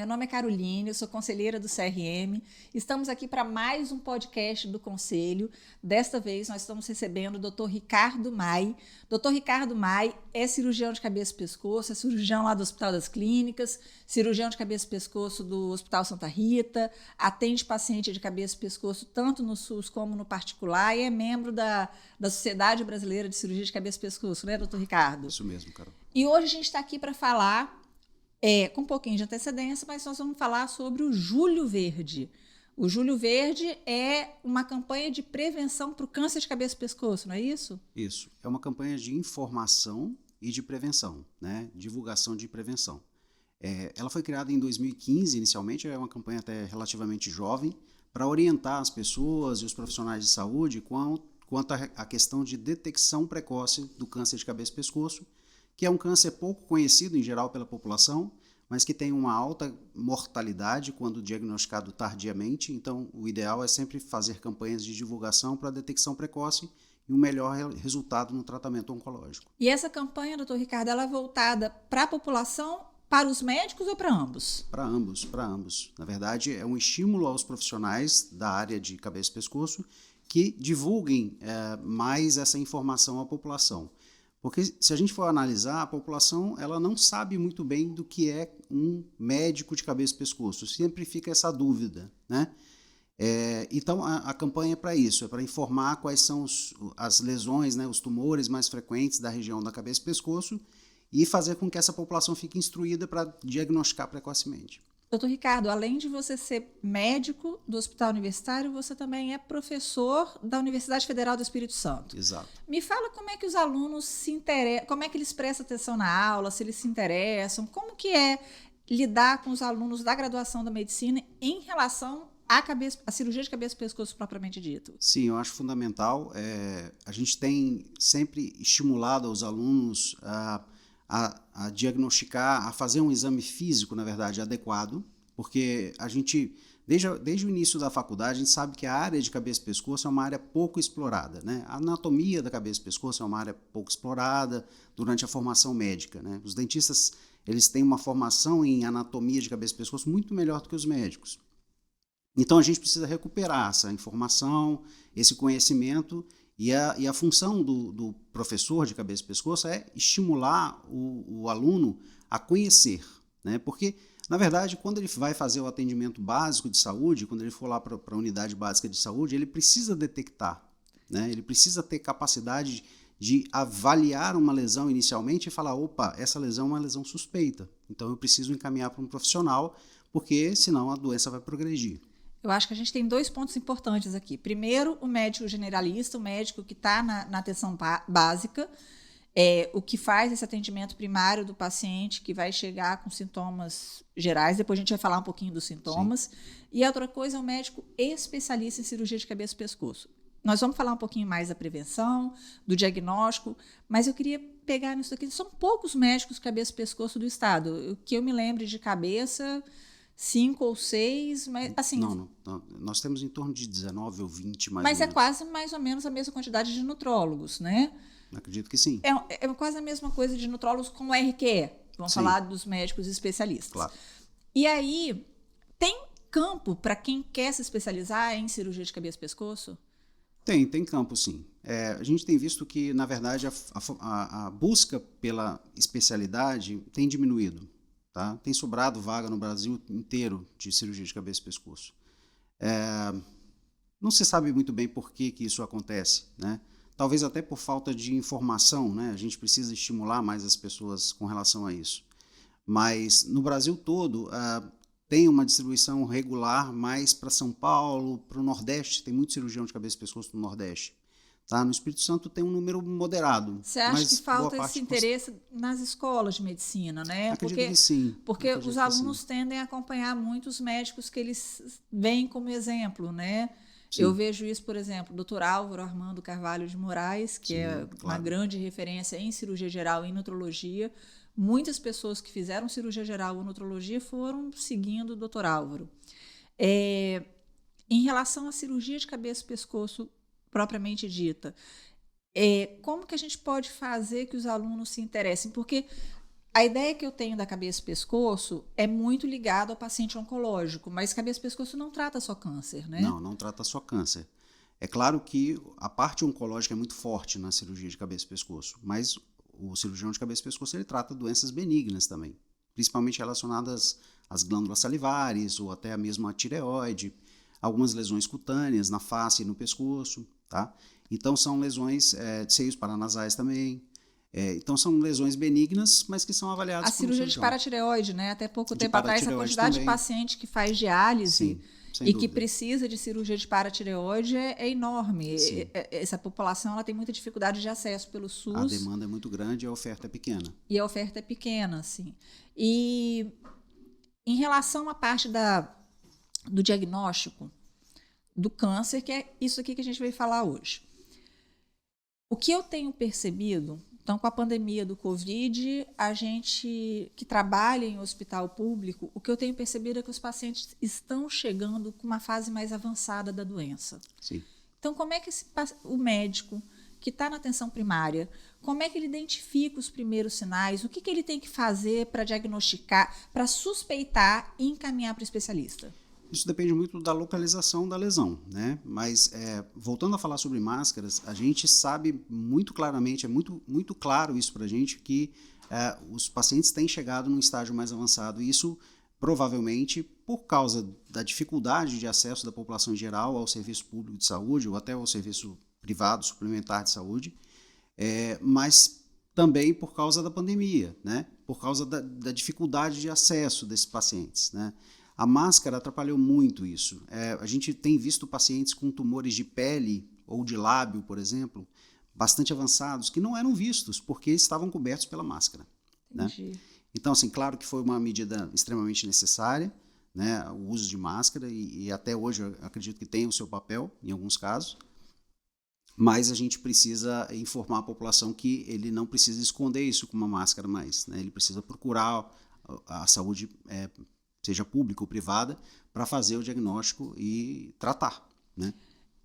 meu nome é Caroline, eu sou conselheira do CRM. Estamos aqui para mais um podcast do Conselho. Desta vez nós estamos recebendo o Dr. Ricardo Mai. Dr. Ricardo Mai é cirurgião de cabeça e pescoço, é cirurgião lá do Hospital das Clínicas, cirurgião de cabeça e pescoço do Hospital Santa Rita, atende paciente de cabeça e pescoço tanto no SUS como no particular e é membro da Sociedade Brasileira de Cirurgia de Cabeça e Pescoço, né, doutor Ricardo? Isso mesmo, Carol. E hoje a gente está aqui para falar, com um pouquinho de antecedência, mas nós vamos falar sobre o Julho Verde. O Julho Verde é uma campanha de prevenção para o câncer de cabeça e pescoço, não é isso? Isso. É uma campanha de informação e de prevenção, né? Divulgação de prevenção. Ela foi criada em 2015, inicialmente, é uma campanha até relativamente jovem, para orientar as pessoas e os profissionais de saúde quanto à questão de detecção precoce do câncer de cabeça e pescoço, que é um câncer pouco conhecido em geral pela população, mas que tem uma alta mortalidade quando diagnosticado tardiamente. Então, o ideal é sempre fazer campanhas de divulgação para a detecção precoce e um melhor resultado no tratamento oncológico. E essa campanha, doutor Ricardo, ela é voltada para a população, para os médicos ou para ambos? Para ambos, para ambos. Na verdade, é um estímulo aos profissionais da área de cabeça e pescoço que divulguem mais essa informação à população. Porque se a gente for analisar, a população ela não sabe muito bem do que é um médico de cabeça e pescoço. Sempre fica essa dúvida, né? Então, a campanha é para isso, é para informar quais são as lesões, né, os tumores mais frequentes da região da cabeça e pescoço e fazer com que essa população fique instruída para diagnosticar precocemente. Doutor Ricardo, além de você ser médico do Hospital Universitário, você também é professor da Universidade Federal do Espírito Santo. Exato. Me fala como é que os alunos se interessam, como é que eles prestam atenção na aula, se eles se interessam, como que é lidar com os alunos da graduação da medicina em relação à cirurgia de cabeça e pescoço propriamente dito? Sim, eu acho fundamental. A gente tem sempre estimulado os alunos a diagnosticar, a fazer um exame físico, na verdade, adequado, porque a gente, desde o início da faculdade, a gente sabe que a área de cabeça e pescoço é uma área pouco explorada, né? A anatomia da cabeça e pescoço é uma área pouco explorada durante a formação médica, né? Os dentistas, eles têm uma formação em anatomia de cabeça e pescoço muito melhor do que os médicos. Então, a gente precisa recuperar essa informação, esse conhecimento. E a função do professor de cabeça e pescoço é estimular o aluno a conhecer, né? Porque, na verdade, quando ele vai fazer o atendimento básico de saúde, quando ele for lá para a unidade básica de saúde, ele precisa detectar, né? Ele precisa ter capacidade de avaliar uma lesão inicialmente e falar, opa, essa lesão é uma lesão suspeita, então eu preciso encaminhar para um profissional, porque senão a doença vai progredir. Eu acho que a gente tem dois pontos importantes aqui. Primeiro, o médico generalista, o médico que está na atenção básica, o que faz esse atendimento primário do paciente, que vai chegar com sintomas gerais, depois a gente vai falar um pouquinho dos sintomas. Sim. E a outra coisa é o médico especialista em cirurgia de cabeça e pescoço. Nós vamos falar um pouquinho mais da prevenção, do diagnóstico, mas eu queria pegar nisso aqui. São poucos médicos de cabeça e pescoço do estado. O que eu me lembro de cabeça... 5 ou 6, mas assim... Não, nós temos em torno de 19 ou 20, mais mas ou menos. É quase mais ou menos a mesma quantidade de nutrólogos, né? Acredito que sim. É quase a mesma coisa de nutrólogos com o RQE. Vamos falar dos médicos especialistas. Claro. E aí, tem campo para quem quer se especializar em cirurgia de cabeça e pescoço? Tem campo, sim. A gente tem visto que, na verdade, a busca pela especialidade tem diminuído. Tá? Tem sobrado vaga no Brasil inteiro de cirurgia de cabeça e pescoço. Não se sabe muito bem por que isso acontece, né? Talvez até por falta de informação, né? A gente precisa estimular mais as pessoas com relação a isso. Mas no Brasil todo tem uma distribuição regular mais para São Paulo, para o Nordeste, tem muito cirurgião de cabeça e pescoço no Nordeste. Tá? No Espírito Santo tem um número moderado. Você acha que falta esse interesse nas escolas de medicina, né? Acredito que sim. Porque os alunos tendem a acompanhar muitos médicos que eles veem como exemplo, né? Sim. Eu vejo isso, por exemplo, o Dr. Álvaro Armando Carvalho de Moraes, que uma grande referência em cirurgia geral e em nutrologia. Muitas pessoas que fizeram cirurgia geral ou nutrologia foram seguindo o Dr. Álvaro. Em relação à cirurgia de cabeça e pescoço propriamente dita, como que a gente pode fazer que os alunos se interessem? Porque A ideia que eu tenho da cabeça e pescoço é muito ligada ao paciente oncológico, mas cabeça e pescoço não trata só câncer, né? Não trata só câncer. É claro que a parte oncológica é muito forte na cirurgia de cabeça e pescoço, mas o cirurgião de cabeça e pescoço ele trata doenças benignas também, principalmente relacionadas às glândulas salivares ou até mesmo à tireoide, algumas lesões cutâneas na face e no pescoço, tá? Então são lesões de seios paranasais também. Então são lesões benignas, mas que são avaliadas A por um cirurgia de cirurgião. paratireoide, né? Até pouco De tempo atrás, a paratireoide quantidade também. de paciente que faz diálise Sim, sem e que dúvida. precisa de cirurgia de paratireoide é enorme. Sim. Essa população ela tem muita dificuldade de acesso pelo A SUS demanda é muito grande e a oferta é pequena. e a oferta é pequena, assim. E em relação à parte do diagnóstico do câncer, que é isso aqui que a gente veio falar hoje. O que eu tenho percebido, então com a pandemia do Covid, a gente que trabalha em hospital público, o que eu tenho percebido é que os pacientes estão chegando com uma fase mais avançada da doença. Sim. Então, como é que o médico que está na atenção primária, como é que ele identifica os primeiros sinais? O que ele tem que fazer para diagnosticar, para suspeitar e encaminhar para o especialista? Isso depende muito da localização da lesão, né? Mas, voltando a falar sobre máscaras, a gente sabe muito claramente, é muito claro isso para a gente, que os pacientes têm chegado num estágio mais avançado, e isso provavelmente por causa da dificuldade de acesso da população em geral ao serviço público de saúde ou até ao serviço privado suplementar de saúde, mas também por causa da pandemia, né? Por causa da dificuldade de acesso desses pacientes, né? A máscara atrapalhou muito isso. A gente tem visto pacientes com tumores de pele ou de lábio, por exemplo, bastante avançados, que não eram vistos porque estavam cobertos pela máscara. Entendi. Né? Então, assim, claro que foi uma medida extremamente necessária, né, o uso de máscara, e até hoje eu acredito que tem o seu papel, em alguns casos, mas a gente precisa informar a população que ele não precisa esconder isso com uma máscara mais, né? Ele precisa procurar a saúde, seja pública ou privada, para fazer o diagnóstico e tratar, né?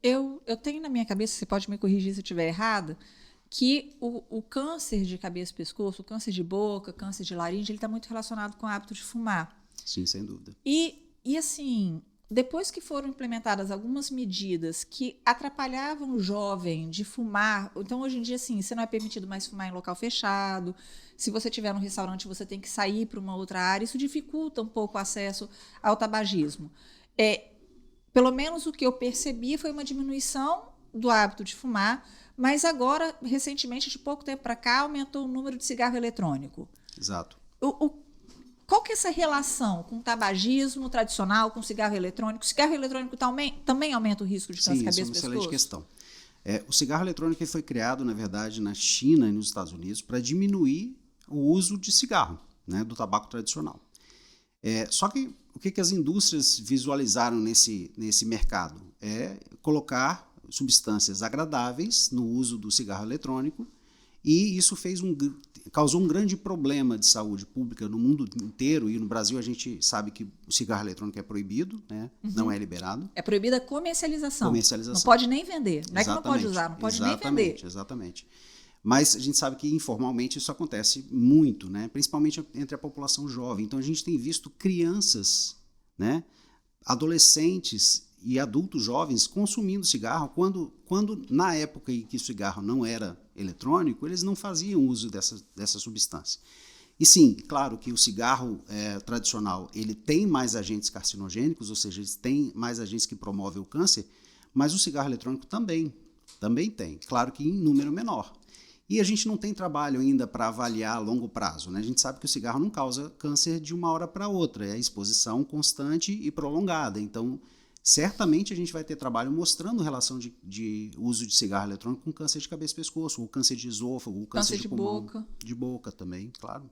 Eu tenho na minha cabeça, você pode me corrigir se eu estiver errada, que o câncer de cabeça e pescoço, o câncer de boca, câncer de laringe, ele está muito relacionado com o hábito de fumar. Sim, sem dúvida. E assim, depois que foram implementadas algumas medidas que atrapalhavam o jovem de fumar, então hoje em dia, assim, você não é permitido mais fumar em local fechado, se você estiver no restaurante, você tem que sair para uma outra área, isso dificulta um pouco o acesso ao tabagismo. Pelo menos o que eu percebi foi uma diminuição do hábito de fumar, mas agora, recentemente, de pouco tempo para cá, aumentou o número de cigarro eletrônico. Exato. Qual que é essa relação com o tabagismo tradicional, com o cigarro eletrônico? O cigarro eletrônico também aumenta o risco de câncer de cabeça e pescoço? Sim, isso é uma excelente questão. O cigarro eletrônico foi criado, na verdade, na China e nos Estados Unidos para diminuir o uso de cigarro, né, do tabaco tradicional. Só que o que as indústrias visualizaram nesse mercado? Colocar substâncias agradáveis no uso do cigarro eletrônico, e isso causou um grande problema de saúde pública no mundo inteiro, e no Brasil a gente sabe que o cigarro eletrônico é proibido, né? Não é liberado. É proibida a comercialização. Não pode nem vender. Não é que não pode usar, não pode nem vender. Exatamente. Mas a gente sabe que informalmente isso acontece muito, né? Principalmente entre a população jovem. Então a gente tem visto crianças, né? Adolescentes e adultos jovens consumindo cigarro, quando na época em que o cigarro não era eletrônico, eles não faziam uso dessa substância. E sim, claro que o cigarro tradicional ele tem mais agentes carcinogênicos, ou seja, ele tem mais agentes que promovem o câncer, mas o cigarro eletrônico também tem, claro que em número menor. E a gente não tem trabalho ainda para avaliar a longo prazo, né? A gente sabe que o cigarro não causa câncer de uma hora para outra, é a exposição constante e prolongada. Então, certamente a gente vai ter trabalho mostrando relação de uso de cigarro eletrônico com câncer de cabeça e pescoço, ou câncer de esôfago, ou câncer de pulmão, boca. De boca também, claro.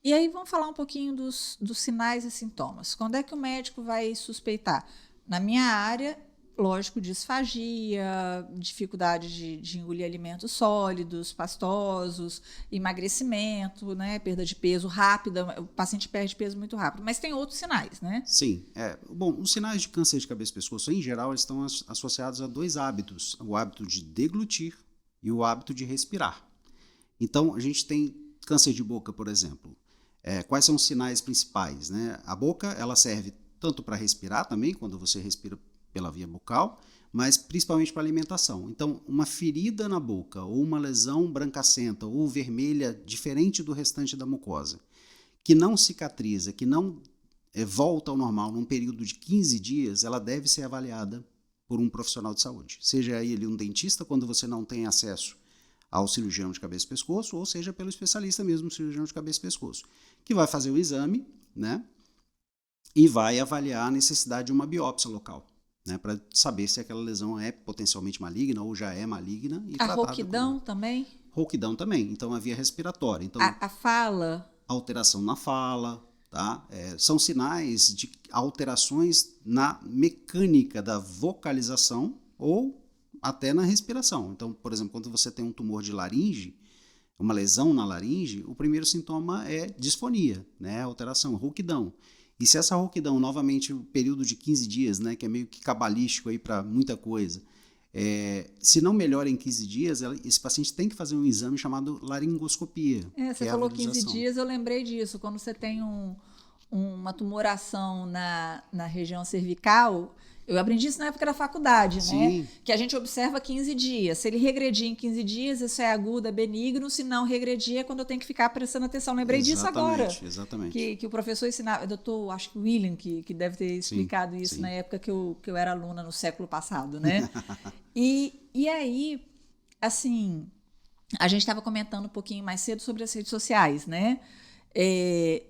E aí vamos falar um pouquinho dos sinais e sintomas. Quando é que o médico vai suspeitar? Na minha área, lógico, disfagia, dificuldade de engolir alimentos sólidos, pastosos, emagrecimento, né, perda de peso rápida, o paciente perde peso muito rápido. Mas tem outros sinais, né? Sim. Bom, os sinais de câncer de cabeça e pescoço, em geral, eles estão associados a dois hábitos: o hábito de deglutir e o hábito de respirar. Então, a gente tem câncer de boca, por exemplo. Quais são os sinais principais, né? A boca, ela serve tanto para respirar também, quando você respira pela via bucal, mas principalmente para alimentação. Então, uma ferida na boca ou uma lesão brancacenta ou vermelha diferente do restante da mucosa, que não cicatriza, que não volta ao normal num período de 15 dias, ela deve ser avaliada por um profissional de saúde. Seja ele um dentista, quando você não tem acesso ao cirurgião de cabeça e pescoço, ou seja pelo especialista mesmo, cirurgião de cabeça e pescoço, que vai fazer o exame, né, e vai avaliar a necessidade de uma biópsia local, né, para saber se aquela lesão é potencialmente maligna ou já é maligna. E a rouquidão também? Rouquidão também, então a via respiratória. Então, a fala? Alteração na fala, tá? São sinais de alterações na mecânica da vocalização ou até na respiração. Então, por exemplo, quando você tem um tumor de laringe, uma lesão na laringe, o primeiro sintoma é disfonia, né? Alteração, rouquidão. E se essa rouquidão, novamente, o período de 15 dias, né, que é meio que cabalístico aí para muita coisa, se não melhora em 15 dias, esse paciente tem que fazer um exame chamado laringoscopia. Você falou 15 dias, eu lembrei disso. Quando você tem uma tumoração na região cervical, eu aprendi isso na época da faculdade, Sim. né? Que a gente observa 15 dias. Se ele regredir em 15 dias, isso é agudo, é benigno. Se não regredir, é quando eu tenho que ficar prestando atenção. Lembrei disso agora. Exatamente. Que o professor ensinava, doutor, acho que William, que deve ter explicado isso sim. na época que eu era aluna no século passado, né? E aí, assim, a gente estava comentando um pouquinho mais cedo sobre as redes sociais, né?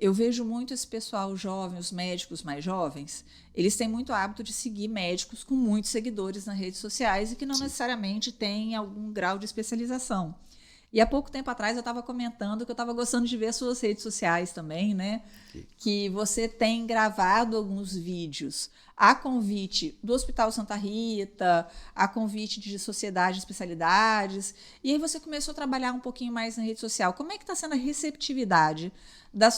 Eu vejo muito esse pessoal jovem, os médicos mais jovens, eles têm muito hábito de seguir médicos com muitos seguidores nas redes sociais e que não necessariamente têm algum grau de especialização. E há pouco tempo atrás eu estava comentando que eu estava gostando de ver as suas redes sociais também, né? Que você tem gravado alguns vídeos a convite do Hospital Santa Rita, a convite de sociedade de especialidades, e aí você começou a trabalhar um pouquinho mais na rede social. Como é que está sendo a receptividade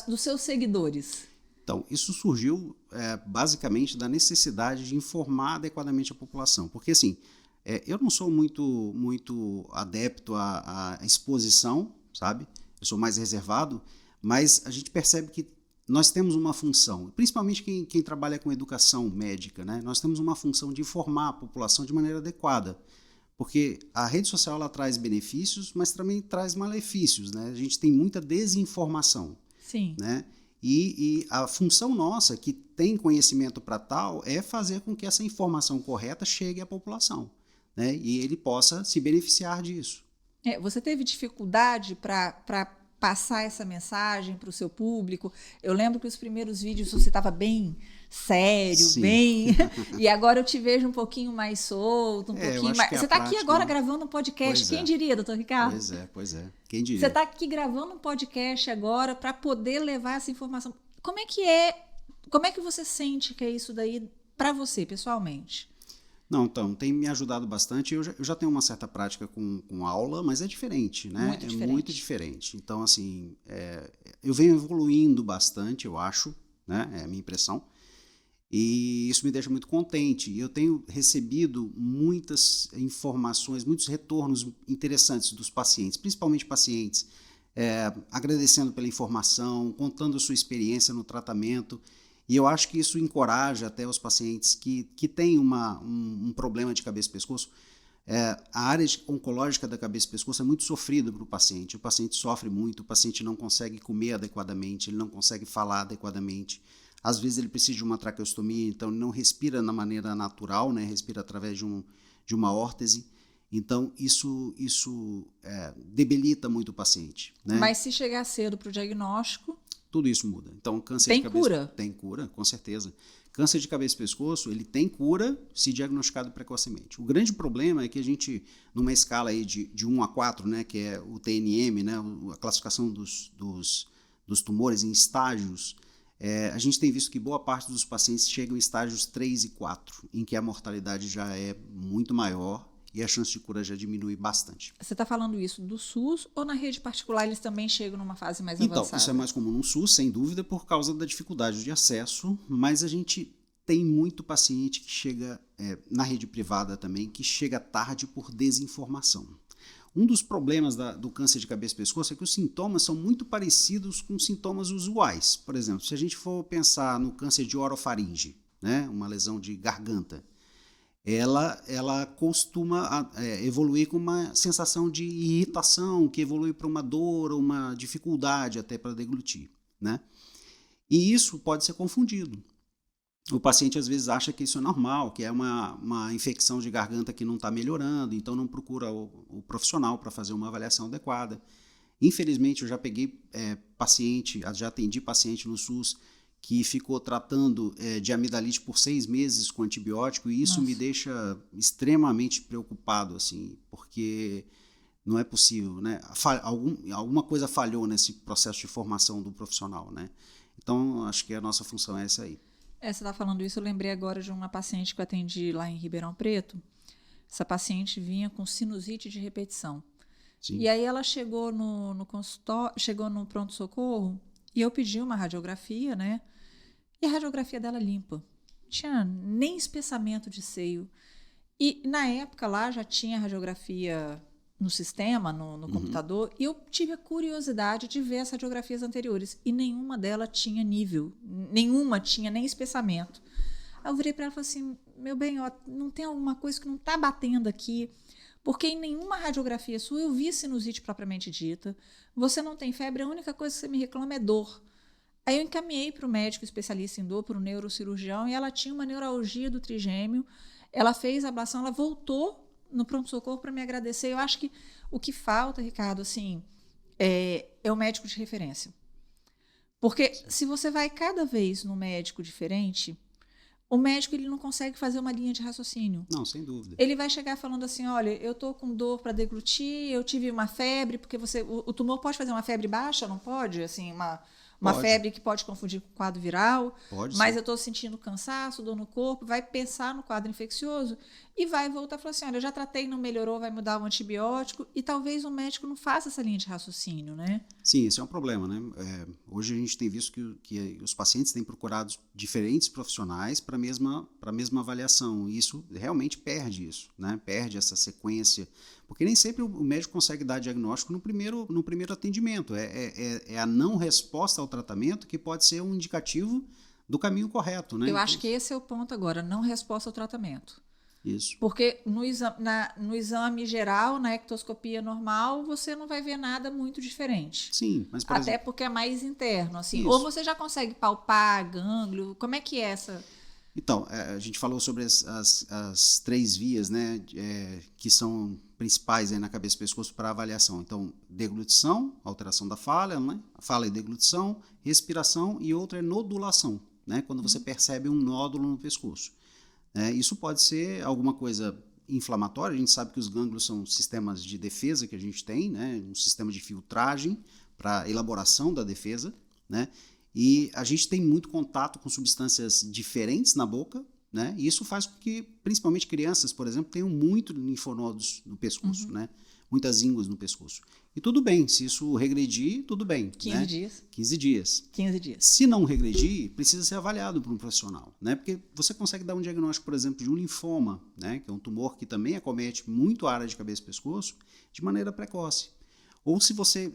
dos seus seguidores? Então, isso surgiu basicamente da necessidade de informar adequadamente a população, porque assim, eu não sou muito adepto à exposição, sabe? Eu sou mais reservado, mas a gente percebe que nós temos uma função, principalmente quem trabalha com educação médica, né? Nós temos uma função de informar a população de maneira adequada, porque a rede social ela traz benefícios, mas também traz malefícios, né? A gente tem muita desinformação. Sim. Né? E a função nossa, que tem conhecimento para tal, é fazer com que essa informação correta chegue à população, né? E ele possa se beneficiar disso. Você teve dificuldade para passar essa mensagem para o seu público? Eu lembro que os primeiros vídeos você estava bem sério, Sim. bem... E agora eu te vejo um pouquinho mais solto, pouquinho mais... Você está aqui agora gravando um podcast. Quem diria, doutor Ricardo? Pois é. Quem diria? Você está aqui gravando um podcast agora para poder levar essa informação. Como é que você sente que é isso daí para você, pessoalmente? Não, então, tem me ajudado bastante. Eu já tenho uma certa prática com aula, mas é diferente, né? Muito diferente. Então, assim, eu venho evoluindo bastante, eu acho, né? É a minha impressão. E isso me deixa muito contente. Eu tenho recebido muitas informações, muitos retornos interessantes dos pacientes, principalmente pacientes, agradecendo pela informação, contando sua experiência no tratamento. E eu acho que isso encoraja até os pacientes que têm um problema de cabeça e pescoço. A área oncológica da cabeça e pescoço é muito sofrida para o paciente. O paciente sofre muito, o paciente não consegue comer adequadamente, ele não consegue falar adequadamente. Às vezes ele precisa de uma traqueostomia, então ele não respira na maneira natural, né? Respira através de uma órtese. Então, isso debilita muito o paciente. Né? Mas se chegar cedo para o diagnóstico... Tudo isso muda. Então, câncer tem de cabeça... cura? Tem cura, com certeza. Câncer de cabeça e pescoço, ele tem cura se diagnosticado precocemente. O grande problema é que a gente, numa escala aí de 1 a 4, né, que é o TNM, né, a classificação dos tumores em estágios, a gente tem visto que boa parte dos pacientes chegam em estágios 3 e 4, em que a mortalidade já é muito maior e a chance de cura já diminui bastante. Você está falando isso do SUS ou na rede particular eles também chegam numa fase mais avançada? Então, isso é mais comum no SUS, sem dúvida, por causa da dificuldade de acesso, mas a gente tem muito paciente que chega, na rede privada também, que chega tarde por desinformação. Um dos problemas do câncer de cabeça e pescoço é que os sintomas são muito parecidos com sintomas usuais. Por exemplo, se a gente for pensar no câncer de orofaringe, né, uma lesão de garganta, ela costuma evoluir com uma sensação de irritação, que evolui para uma dor, uma dificuldade até para deglutir, né? E isso pode ser confundido. O paciente às vezes acha que isso é normal, que é uma infecção de garganta que não está melhorando, então não procura o profissional para fazer uma avaliação adequada. Infelizmente, eu já peguei já atendi paciente no SUS que ficou tratando de amidalite por 6 meses com antibiótico, e isso me deixa extremamente preocupado, assim, porque não é possível, né? Alguma coisa falhou nesse processo de formação do profissional, né? Então, acho que a nossa função é essa aí. Você está falando isso, eu lembrei agora de uma paciente que eu atendi lá em Ribeirão Preto. Essa paciente vinha com sinusite de repetição. Sim. E aí ela chegou no consultório, chegou no pronto-socorro, e eu pedi uma radiografia, né? E a radiografia dela limpa. Não tinha nem espessamento de seio. E na época lá já tinha radiografia no sistema, no computador, e eu tive a curiosidade de ver as radiografias anteriores, e nenhuma delas tinha nível, nenhuma tinha nem espessamento. Aí eu virei para ela e falei assim, meu bem, ó, não tem alguma coisa que não está batendo aqui, porque em nenhuma radiografia sua eu vi sinusite propriamente dita, você não tem febre, a única coisa que você me reclama é dor. Aí eu encaminhei para o médico especialista em dor, para o neurocirurgião, e ela tinha uma neuralgia do trigêmeo, ela fez a ablação, ela voltou no pronto-socorro para me agradecer. Eu acho que o que falta, Ricardo, assim, é o médico de referência. Porque se você vai cada vez num médico diferente, o médico ele não consegue fazer uma linha de raciocínio. Não, sem dúvida. Ele vai chegar falando assim, olha, eu estou com dor para deglutir, eu tive uma febre, porque o tumor pode fazer uma febre baixa, não pode? Assim, uma febre que pode confundir com quadro viral, mas eu estou sentindo cansaço, dor no corpo, vai pensar no quadro infeccioso e vai voltar e falar assim, olha, eu já tratei, não melhorou, vai mudar o antibiótico, e talvez o médico não faça essa linha de raciocínio, né? Sim, esse é um problema, né? Hoje a gente tem visto que os pacientes têm procurado diferentes profissionais para a mesma avaliação, e isso realmente perde isso, né? Perde essa sequência, porque nem sempre o médico consegue dar diagnóstico no primeiro atendimento, é a não resposta ao tratamento que pode ser um indicativo do caminho correto, né? Eu acho que esse é o ponto agora, não resposta ao tratamento. Isso. Porque no exame geral, na ectoscopia normal, você não vai ver nada muito diferente. Sim, mas até porque é mais interno, assim. Ou você já consegue palpar gânglio, como é que é essa... Então, a gente falou sobre as 3 vias, né, que são principais aí na cabeça e pescoço para avaliação. Então, deglutição, alteração da fala, né, fala e deglutição, respiração, e outra é nodulação, né, quando você percebe um nódulo no pescoço. Isso pode ser alguma coisa inflamatória, a gente sabe que os gânglios são sistemas de defesa que a gente tem, né, um sistema de filtragem para elaboração da defesa, né, e a gente tem muito contato com substâncias diferentes na boca, né, e isso faz com que, principalmente crianças, por exemplo, tenham muito linfonodos no pescoço, né, muitas ínguas no pescoço. E tudo bem, se isso regredir, tudo bem. 15 dias. 15 dias. 15 dias. Se não regredir, precisa ser avaliado por um profissional, né? Porque você consegue dar um diagnóstico, por exemplo, de um linfoma, né? Que é um tumor que também acomete muito a área de cabeça e pescoço, de maneira precoce. Ou se você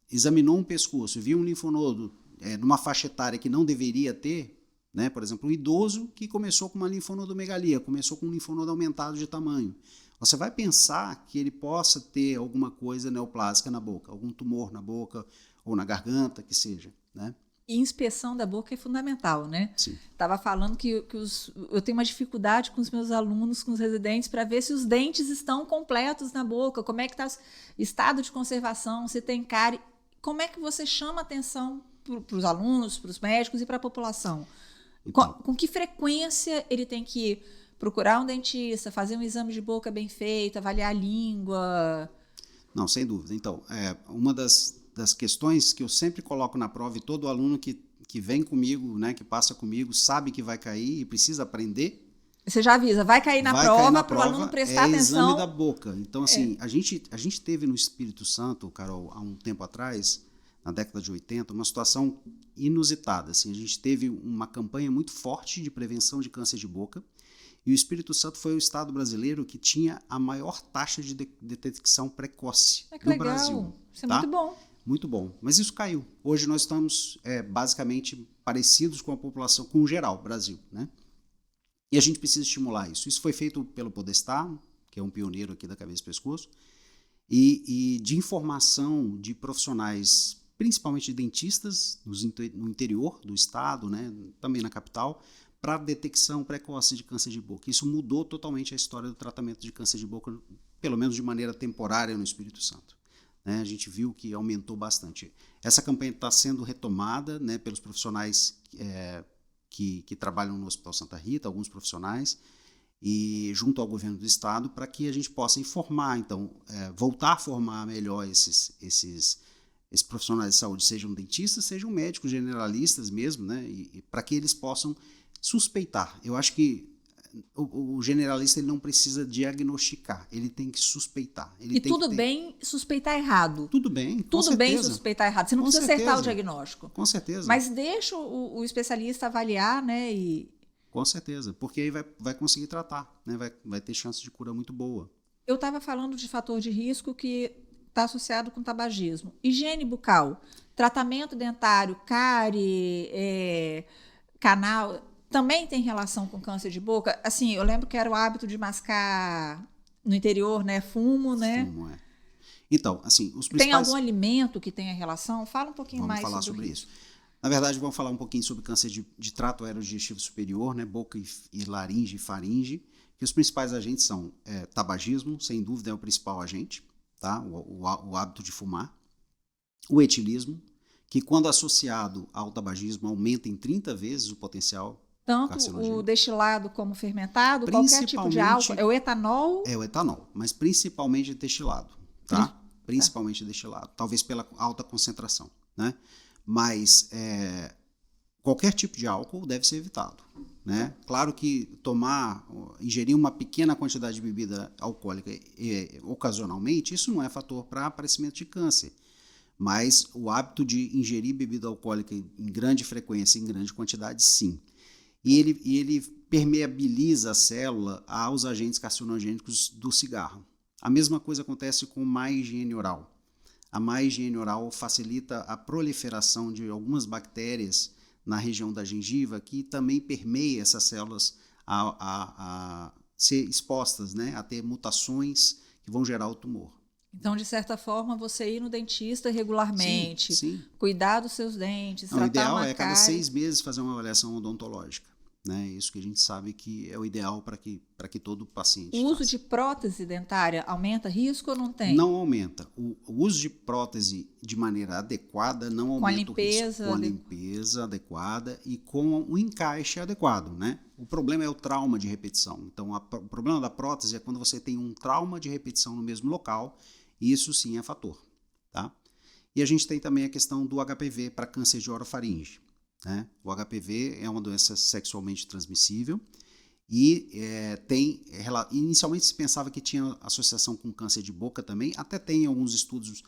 examinou um pescoço e viu um linfonodo numa faixa etária que não deveria ter, né? Por exemplo, um idoso que começou com uma linfonodomegalia, começou com um linfonodo aumentado de tamanho. Você vai pensar que ele possa ter alguma coisa neoplásica na boca, algum tumor na boca ou na garganta, que seja, né? E inspeção da boca é fundamental, né? Sim. Estava falando que eu tenho uma dificuldade com os meus alunos, com os residentes, para ver se os dentes estão completos na boca, como é que está o estado de conservação, se tem cárie. Como é que você chama atenção para os alunos, para os médicos e para a população? Então, com que frequência ele tem que procurar um dentista, fazer um exame de boca bem feito, avaliar a língua? Não, sem dúvida. Então, uma das questões que eu sempre coloco na prova, e todo aluno que vem comigo, né, que passa comigo, sabe que vai cair e precisa aprender. Você já avisa, vai cair na prova para o aluno prestar atenção. Exame da boca. Então, assim, a gente teve no Espírito Santo, Carol, há um tempo atrás, na década de 80, uma situação inusitada. Assim, a gente teve uma campanha muito forte de prevenção de câncer de boca, E o Espírito Santo foi o estado brasileiro que tinha a maior taxa de detecção precoce Que do legal. Brasil. Isso é tá? muito bom. Muito bom. Mas isso caiu. Hoje nós estamos basicamente parecidos com a população, com o geral, Brasil. Né? E a gente precisa estimular isso. Isso foi feito pelo Podestá, que é um pioneiro aqui da cabeça e pescoço, e de informação de profissionais, principalmente de dentistas, no interior do estado, né? Também na capital, para detecção precoce de câncer de boca. Isso mudou totalmente a história do tratamento de câncer de boca, pelo menos de maneira temporária no Espírito Santo. Né? A gente viu que aumentou bastante. Essa campanha está sendo retomada, né, pelos profissionais que trabalham no Hospital Santa Rita, alguns profissionais, e junto ao governo do estado, para que a gente possa informar, então, voltar a formar melhor esses profissionais de saúde, sejam dentistas, sejam médicos generalistas mesmo, né, e para que eles possam suspeitar. Eu acho que o generalista ele não precisa diagnosticar, ele tem que suspeitar. E tudo bem suspeitar errado. Tudo bem, com Tudo bem certeza. suspeitar errado. Você não precisa acertar o diagnóstico. Com certeza. Mas deixa o especialista avaliar, né? Com certeza, porque aí vai conseguir tratar, né? Vai ter chance de cura muito boa. Eu estava falando de fator de risco que está associado com tabagismo. Higiene bucal, tratamento dentário, cárie, canal, também tem relação com câncer de boca? Assim, eu lembro que era o hábito de mascar no interior, né? Fumo, né? Fumo, Então, assim, os principais... Tem algum alimento que tenha relação? Fala um pouquinho mais sobre isso. Vamos falar sobre isso. Na verdade, vamos falar um pouquinho sobre câncer de trato aerodigestivo superior, né? Boca e laringe e faringe, que os principais agentes são tabagismo, sem dúvida é o principal agente, tá? O hábito de fumar. O etilismo, que quando associado ao tabagismo aumenta em 30 vezes o potencial tanto o destilado como fermentado, qualquer tipo de álcool. É o etanol? É o etanol, mas principalmente destilado, tá? Principalmente destilado, talvez pela alta concentração, né? Mas qualquer tipo de álcool deve ser evitado, né? Claro que ingerir uma pequena quantidade de bebida alcoólica ocasionalmente, isso não é fator para aparecimento de câncer. Mas o hábito de ingerir bebida alcoólica em grande frequência, em grande quantidade, sim. E ele permeabiliza a célula aos agentes carcinogênicos do cigarro. A mesma coisa acontece com má higiene oral. A má higiene oral facilita a proliferação de algumas bactérias na região da gengiva que também permeia essas células a ser expostas, né, a ter mutações que vão gerar o tumor. Então, de certa forma, você ir no dentista regularmente, sim. Cuidar dos seus dentes, o ideal é cárie. cada 6 meses fazer uma avaliação odontológica. Né? Isso que a gente sabe que é o ideal para que todo paciente O uso faça. de prótese dentária aumenta risco ou não tem? Não aumenta. O uso de prótese de maneira adequada não aumenta o risco. Com a limpeza adequada e com o encaixe adequado. Né? O problema é o trauma de repetição. Então, o problema da prótese é quando você tem um trauma de repetição no mesmo local, e isso sim é fator. Tá? E a gente tem também a questão do HPV para câncer de orofaringe. Né? O HPV é uma doença sexualmente transmissível e inicialmente se pensava que tinha associação com câncer de boca também, até tem alguns estudos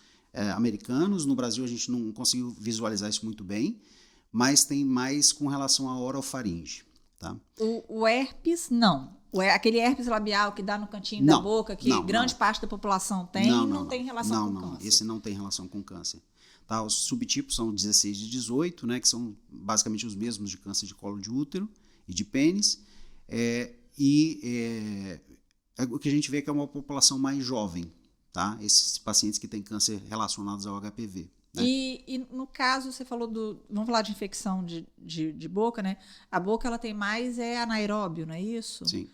americanos, no Brasil a gente não conseguiu visualizar isso muito bem, mas tem mais com relação à orofaringe. Tá? O herpes, não. Aquele herpes labial que dá no cantinho da boca, que grande parte da população tem, não tem relação com câncer. Esse não tem relação com câncer. Tá, os subtipos são 16 e 18, né, que são basicamente os mesmos de câncer de colo de útero e de pênis. O que a gente vê é que é uma população mais jovem, tá? Esses pacientes que têm câncer relacionados ao HPV. Né? E no caso, você falou vamos falar de infecção de boca, né? A boca ela tem mais anaeróbio, não é isso? Sim.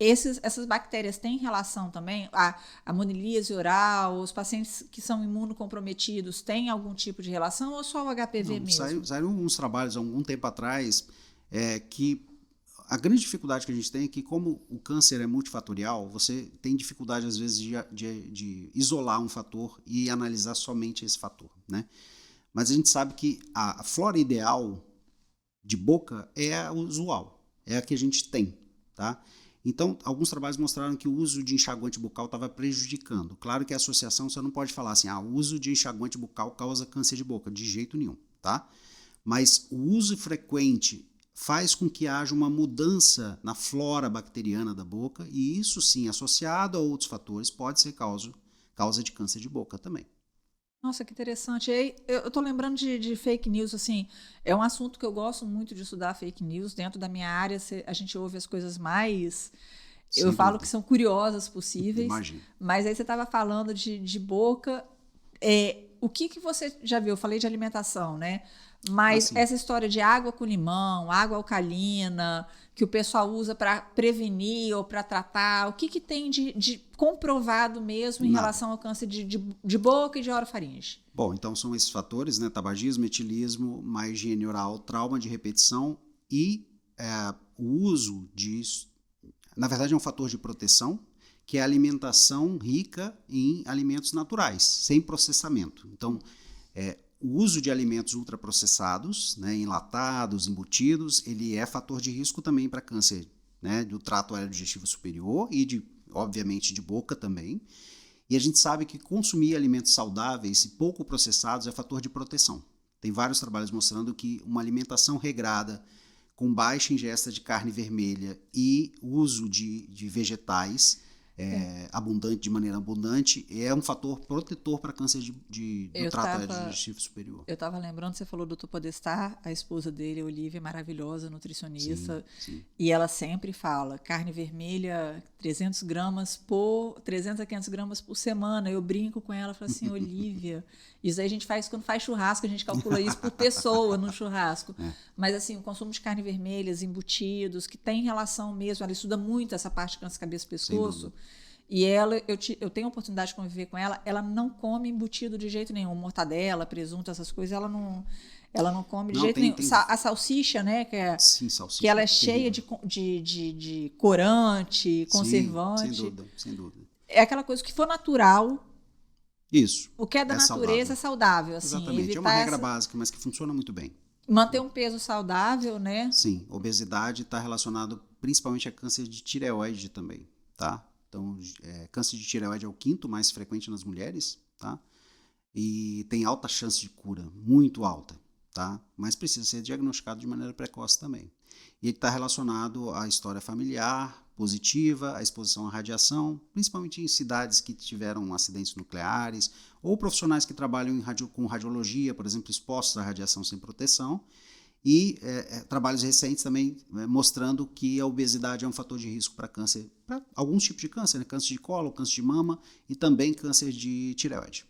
Essas bactérias têm relação também? A monilíase oral, os pacientes que são imunocomprometidos têm algum tipo de relação ou só o HPV mesmo? Saíram alguns trabalhos há algum tempo atrás que a grande dificuldade que a gente tem é que, como o câncer é multifatorial, você tem dificuldade, às vezes, de isolar um fator e analisar somente esse fator. Né? Mas a gente sabe que a flora ideal de boca é a usual, é a que a gente tem. Tá? Então, alguns trabalhos mostraram que o uso de enxaguante bucal estava prejudicando. Claro que a associação você não pode falar assim, o uso de enxaguante bucal causa câncer de boca, de jeito nenhum, tá? Mas o uso frequente faz com que haja uma mudança na flora bacteriana da boca, e isso sim, associado a outros fatores, pode ser causa de câncer de boca também. Nossa, que interessante. E aí, eu estou lembrando de fake news, assim, é um assunto que eu gosto muito de estudar, fake news. Dentro da minha área, a gente ouve as coisas mais, eu falo que são curiosas possíveis. Imagino. Mas aí você estava falando de boca. O que você já viu? Eu falei de alimentação, né? Mas essa história de água com limão, água alcalina, que o pessoal usa para prevenir ou para tratar, o que tem de comprovado mesmo em relação ao câncer de boca e de orofaringe? Bom, então são esses fatores, né? Tabagismo, etilismo, má higiene oral, trauma de repetição e o uso disso. Na verdade, é um fator de proteção, que é a alimentação rica em alimentos naturais, sem processamento. Então, o uso de alimentos ultraprocessados, né, enlatados, embutidos, ele é fator de risco também para câncer, né, do trato aerodigestivo superior e, obviamente, de boca também. E a gente sabe que consumir alimentos saudáveis e pouco processados é fator de proteção. Tem vários trabalhos mostrando que uma alimentação regrada, com baixa ingesta de carne vermelha e uso de vegetais, de maneira abundante, é um fator protetor para câncer do trato aerodigestivo superior. Eu estava lembrando, você falou do Dr. Podestar, a esposa dele, a Olivia, maravilhosa, nutricionista, sim. E ela sempre fala, carne vermelha, 300 a 500 gramas por semana. Eu brinco com ela, falo assim, Olivia, isso aí a gente faz quando faz churrasco, a gente calcula isso por pessoa no churrasco. Mas assim, o consumo de carne vermelha, embutidos, que tem relação mesmo, ela estuda muito essa parte de câncer cabeça e pescoço. E eu tenho a oportunidade de conviver com ela, ela não come embutido de jeito nenhum, mortadela, presunto, essas coisas, ela não come de jeito nenhum. A salsicha, né, que ela é cheia de corante, conservante. Sem dúvida. É aquela coisa que for natural. Isso. O que é da natureza é saudável. Assim, exatamente, é uma regra básica, mas que funciona muito bem. Manter um peso saudável, né? Sim, obesidade está relacionado principalmente a câncer de tireoide também, tá? Então, câncer de tireoide é o 5º mais frequente nas mulheres, tá? E tem alta chance de cura, muito alta, tá? Mas precisa ser diagnosticado de maneira precoce também. E ele está relacionado à história familiar, positiva, à exposição à radiação, principalmente em cidades que tiveram acidentes nucleares, ou profissionais que trabalham com radiologia, por exemplo, expostos à radiação sem proteção, e trabalhos recentes também mostrando que a obesidade é um fator de risco para câncer, para alguns tipos de câncer, né? Câncer de colo, câncer de mama e também câncer de tireoide.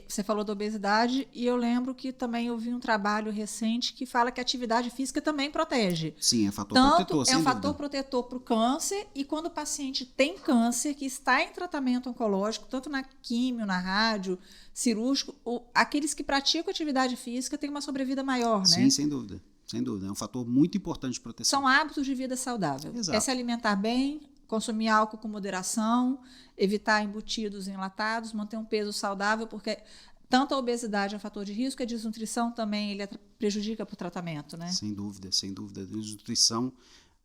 Você falou da obesidade e eu lembro que também eu vi um trabalho recente que fala que a atividade física também protege. Sim, é fator protetor, é um fator protetor para o câncer, e quando o paciente tem câncer, que está em tratamento oncológico, tanto na químio, na rádio, cirúrgico, aqueles que praticam atividade física têm uma sobrevida maior, né? Sim, sem dúvida. Sem dúvida, é um fator muito importante de proteção. São hábitos de vida saudável. Exato. É se alimentar bem, consumir álcool com moderação, evitar embutidos enlatados, manter um peso saudável, porque tanto a obesidade é um fator de risco, a desnutrição também ele prejudica para o tratamento, né? Sem dúvida, sem dúvida. A desnutrição,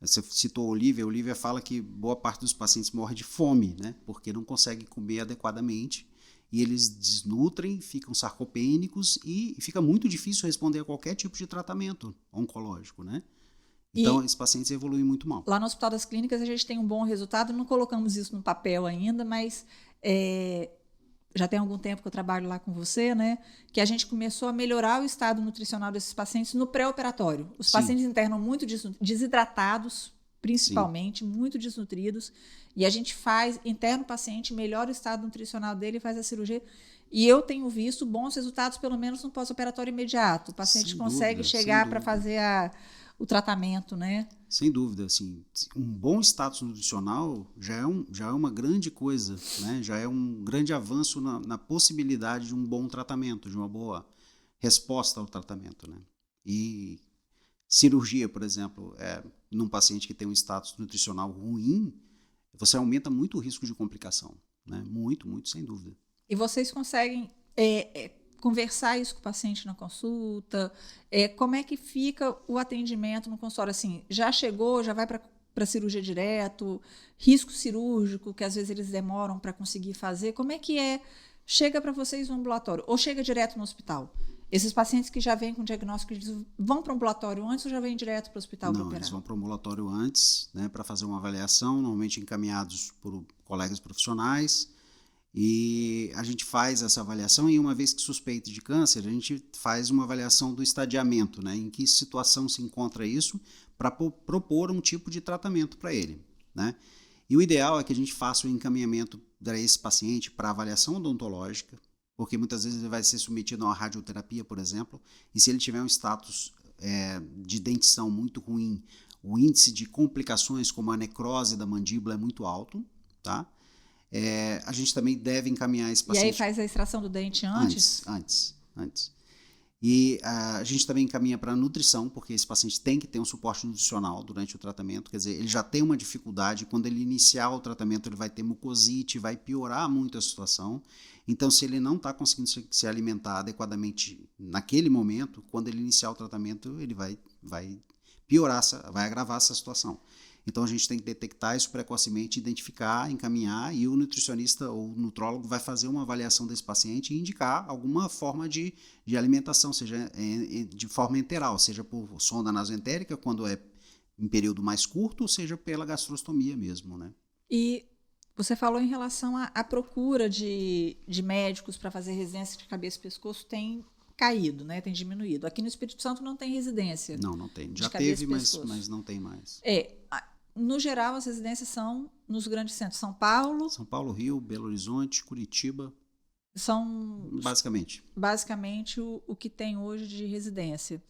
você citou a Olivia fala que boa parte dos pacientes morre de fome, né? Porque não conseguem comer adequadamente e eles desnutrem, ficam sarcopênicos e fica muito difícil responder a qualquer tipo de tratamento oncológico, né? Então, esses pacientes evoluem muito mal. Lá no Hospital das Clínicas, a gente tem um bom resultado. Não colocamos isso no papel ainda, mas já tem algum tempo que eu trabalho lá com você, né? Que a gente começou a melhorar o estado nutricional desses pacientes no pré-operatório. Os pacientes internam muito desidratados, principalmente, muito desnutridos. E a gente interna o paciente, melhora o estado nutricional dele e faz a cirurgia. E eu tenho visto bons resultados, pelo menos no pós-operatório imediato. O paciente consegue chegar para fazer o tratamento, né? Sem dúvida, assim, um bom status nutricional já é uma grande coisa, né? Já é um grande avanço na possibilidade de um bom tratamento, de uma boa resposta ao tratamento, né? E cirurgia, por exemplo, num paciente que tem um status nutricional ruim, você aumenta muito o risco de complicação, né? Muito, muito, sem dúvida. E vocês conseguem conversar isso com o paciente na consulta? Como é que fica o atendimento no consultório? Assim, já chegou, já vai para cirurgia direto? Risco cirúrgico, que às vezes eles demoram para conseguir fazer. Como é que chega para vocês no ambulatório? Ou chega direto no hospital? Esses pacientes que já vêm com diagnóstico, eles vão para o ambulatório antes ou já vêm direto para o hospital para Não, operar? eles vão para o ambulatório antes, né, para fazer uma avaliação, normalmente encaminhados por colegas profissionais, e a gente faz essa avaliação e uma vez que suspeita de câncer, a gente faz uma avaliação do estadiamento, né, em que situação se encontra isso, para propor um tipo de tratamento para ele, né? E o ideal é que a gente faça o encaminhamento para esse paciente para avaliação odontológica, porque muitas vezes ele vai ser submetido a uma radioterapia, por exemplo, e se ele tiver um status de dentição muito ruim, o índice de complicações como a necrose da mandíbula é muito alto, tá? A gente também deve encaminhar esse paciente... E aí faz a extração do dente antes? Antes. E a gente também encaminha para nutrição, porque esse paciente tem que ter um suporte nutricional durante o tratamento, quer dizer, ele já tem uma dificuldade, quando ele iniciar o tratamento ele vai ter mucosite, vai piorar muito a situação, então se ele não está conseguindo se alimentar adequadamente naquele momento, quando ele iniciar o tratamento ele vai piorar, vai agravar essa situação. Então a gente tem que detectar isso precocemente, identificar, encaminhar, e o nutricionista ou o nutrólogo vai fazer uma avaliação desse paciente e indicar alguma forma de alimentação, seja de forma enteral, seja por sonda nasoentérica, quando é em período mais curto, ou seja pela gastrostomia mesmo, né? E você falou em relação à procura de médicos para fazer residência de cabeça e pescoço tem caído, né? Tem diminuído. Aqui no Espírito Santo não tem residência. Não tem. Já teve, mas não tem mais. No geral, as residências são nos grandes centros. São Paulo, Rio, Belo Horizonte, Curitiba. São basicamente o que tem hoje de residência.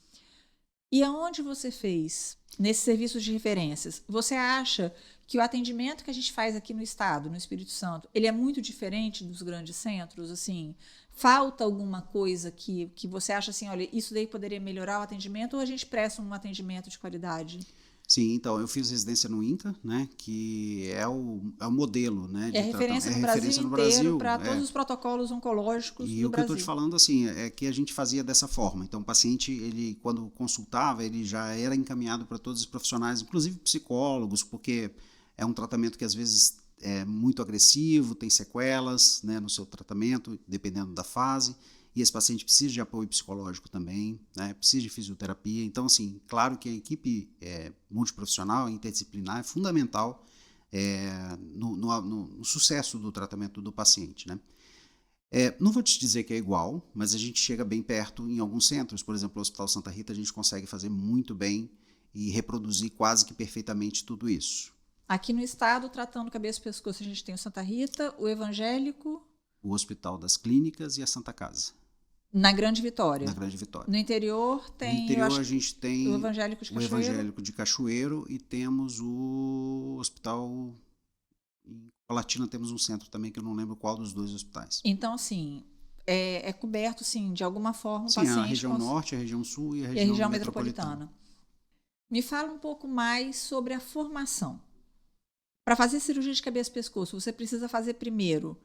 E aonde você fez, nesses serviços de referências, você acha que o atendimento que a gente faz aqui no estado, no Espírito Santo, ele é muito diferente dos grandes centros? Assim, falta alguma coisa que você acha assim, olha, isso daí poderia melhorar o atendimento, ou a gente presta um atendimento de qualidade? Sim, então, eu fiz residência no INCA, né, que é o modelo, né, de referência no Brasil inteiro para todos os protocolos oncológicos do Brasil. E o que eu estou te falando, assim, é que a gente fazia dessa forma. Então, o paciente, ele, quando consultava, ele já era encaminhado para todos os profissionais, inclusive psicólogos, porque é um tratamento que, às vezes, é muito agressivo, tem sequelas, né, no seu tratamento, dependendo da fase. E esse paciente precisa de apoio psicológico também, né? Precisa de fisioterapia. Então, assim, claro que a equipe multiprofissional, interdisciplinar, é fundamental no sucesso do tratamento do paciente, né? Não vou te dizer que é igual, mas a gente chega bem perto em alguns centros. Por exemplo, o Hospital Santa Rita, a gente consegue fazer muito bem e reproduzir quase que perfeitamente tudo isso. Aqui no estado, tratando cabeça e pescoço, a gente tem o Santa Rita, o Evangélico... O Hospital das Clínicas e a Santa Casa. Na Grande Vitória. Na Grande Vitória. No interior tem... No interior a gente tem o Evangélico de Cachoeiro. O Evangélico de Cachoeiro e temos o hospital... Em Colatina temos um centro também, que eu não lembro qual dos dois hospitais. Então, assim, é coberto, sim, de alguma forma o paciente... Sim, a região norte, a região sul e a região metropolitana. Me fala um pouco mais sobre a formação. Para fazer cirurgia de cabeça e pescoço, você precisa fazer primeiro...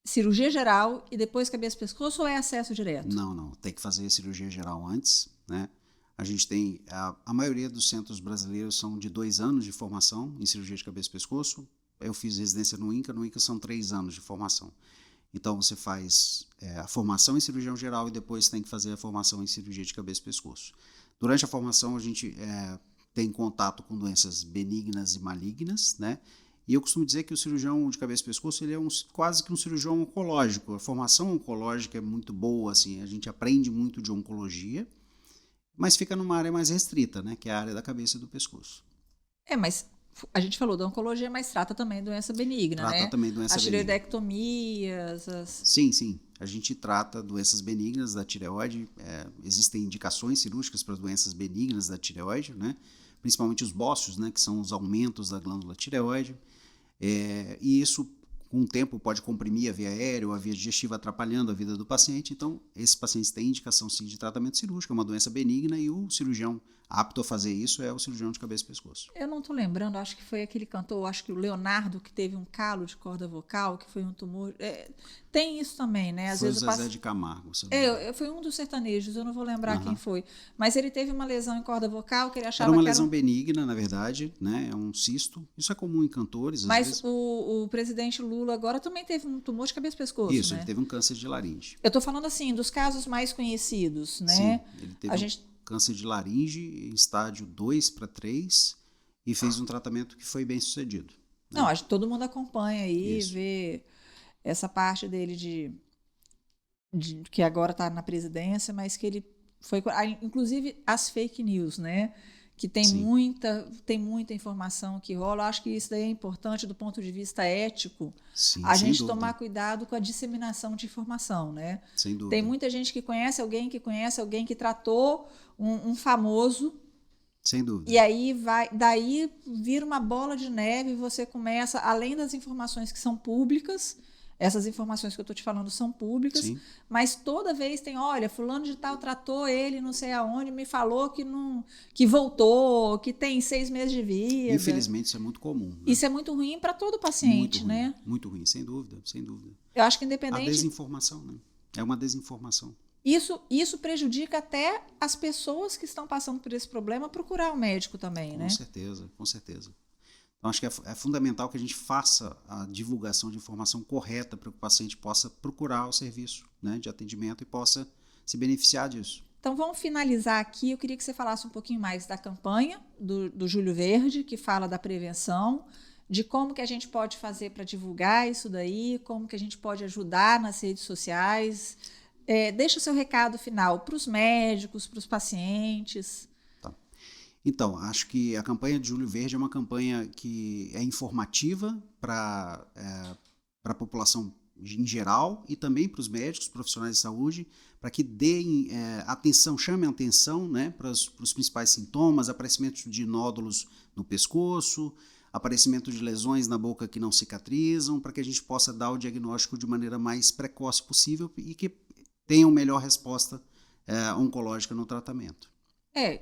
cirurgia geral e depois cabeça e pescoço, ou é acesso direto? Não. Tem que fazer cirurgia geral antes, né? A gente tem... A maioria dos centros brasileiros são de 2 anos de formação em cirurgia de cabeça e pescoço. Eu fiz residência no INCA são 3 anos de formação. Então, você faz a formação em cirurgião geral e depois tem que fazer a formação em cirurgia de cabeça e pescoço. Durante a formação, a gente tem contato com doenças benignas e malignas, né? E eu costumo dizer que o cirurgião de cabeça e pescoço ele é quase que um cirurgião oncológico. A formação oncológica é muito boa, assim, a gente aprende muito de oncologia, mas fica numa área mais restrita, né, que é a área da cabeça e do pescoço. Mas a gente falou da oncologia, mas trata também doença benigna, né? Trata também doença benigna. As tireoidectomias... Sim. A gente trata doenças benignas da tireoide. Existem indicações cirúrgicas para doenças benignas da tireoide, né? Principalmente os bócios, né, que são os aumentos da glândula tireoide. E isso, com o tempo, pode comprimir a via aérea ou a via digestiva, atrapalhando a vida do paciente. Então, esses pacientes têm indicação, sim, de tratamento cirúrgico, é uma doença benigna, e o cirurgião apto a fazer isso é o cirurgião de cabeça e pescoço. Eu não estou lembrando, acho que foi aquele cantor, acho que o Leonardo, que teve um calo de corda vocal, que foi um tumor. Tem isso também, né? Às Foi vezes o Zezé de Camargo. foi um dos sertanejos, eu não vou lembrar quem foi. Mas ele teve uma lesão em corda vocal que ele achava era uma que lesão benigna, na verdade, né? É um cisto. Isso é comum em cantores. Mas às vezes. O presidente Lula agora também teve um tumor de cabeça e pescoço, Isso, né? ele teve um câncer de laringe. Eu estou falando assim, dos casos mais conhecidos, né? Sim, ele teve câncer de laringe em estágio 2 para 3 e fez um tratamento que foi bem sucedido. Né? Não, acho que todo mundo acompanha aí, Isso. vê essa parte dele de que agora está na presidência, mas que ele foi... Inclusive as fake news, né? Que tem muita informação que rola. Eu acho que isso daí é importante do ponto de vista ético. Sim, a gente dúvida. tomar cuidado com a disseminação de informação, né? Sem dúvida. Tem muita gente que conhece alguém que tratou um famoso. Sem dúvida. E aí daí vira uma bola de neve e você começa, além das informações que são públicas, essas informações que eu estou te falando são públicas, Sim. Mas toda vez tem, olha, fulano de tal tratou ele não sei aonde, me falou que voltou, que tem 6 meses de vida. Infelizmente isso é muito comum. Né? Isso é muito ruim para todo paciente, muito ruim, né? Muito ruim, sem dúvida, sem dúvida. Eu acho que independente... A desinformação, né? É uma desinformação. Isso prejudica até as pessoas que estão passando por esse problema procurar o médico também, né? Com certeza, com certeza. Então, acho que é fundamental que a gente faça a divulgação de informação correta para que o paciente possa procurar o serviço, né, de atendimento e possa se beneficiar disso. Então, vamos finalizar aqui. Eu queria que você falasse um pouquinho mais da campanha do Julho Verde, que fala da prevenção, de como que a gente pode fazer para divulgar isso daí, como que a gente pode ajudar nas redes sociais. Deixa o seu recado final para os médicos, para os pacientes. Então, acho que a campanha de Julho Verde é uma campanha que é informativa para a população em geral e também para os médicos, profissionais de saúde, para que deem atenção, chamem atenção, né, para os principais sintomas, aparecimento de nódulos no pescoço, aparecimento de lesões na boca que não cicatrizam, para que a gente possa dar o diagnóstico de maneira mais precoce possível e que tenha uma melhor resposta oncológica no tratamento.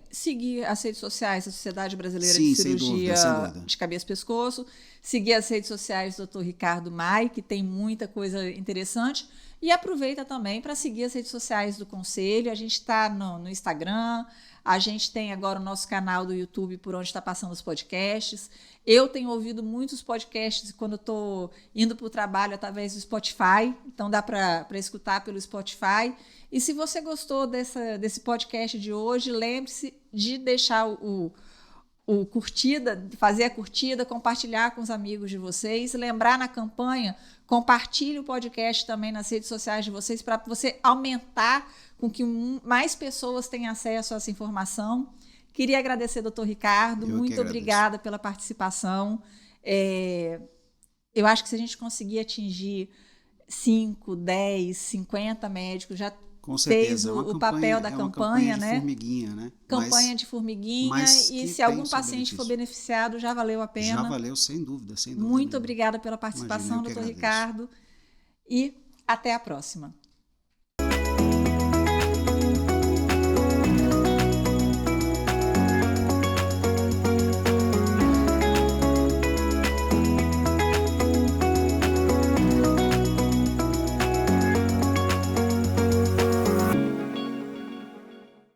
Seguir as redes sociais da Sociedade Brasileira Sim, de Cirurgia sem dúvida. de Cabeça e Pescoço, seguir as redes sociais do Dr. Ricardo Mai, que tem muita coisa interessante, e aproveita também para seguir as redes sociais do Conselho. A gente está no Instagram, a gente tem agora o nosso canal do YouTube por onde está passando os podcasts. Eu tenho ouvido muitos podcasts quando estou indo para o trabalho através do Spotify, então dá para escutar pelo Spotify. E se você gostou desse podcast de hoje, lembre-se de deixar o curtida, fazer a curtida, compartilhar com os amigos de vocês, lembrar na campanha, compartilhe o podcast também nas redes sociais de vocês para você aumentar com que mais pessoas tenham acesso a essa informação. Queria agradecer, doutor Ricardo, muito obrigada pela participação. Eu acho que se a gente conseguir atingir 5, 10, 50 médicos, já com certeza, fez o papel da campanha, de né? Formiguinha, né? Campanha de formiguinha, e se algum paciente for beneficiado, já valeu a pena. Já valeu, sem dúvida, sem dúvida. Muito obrigada pela participação, doutor Ricardo, e até a próxima.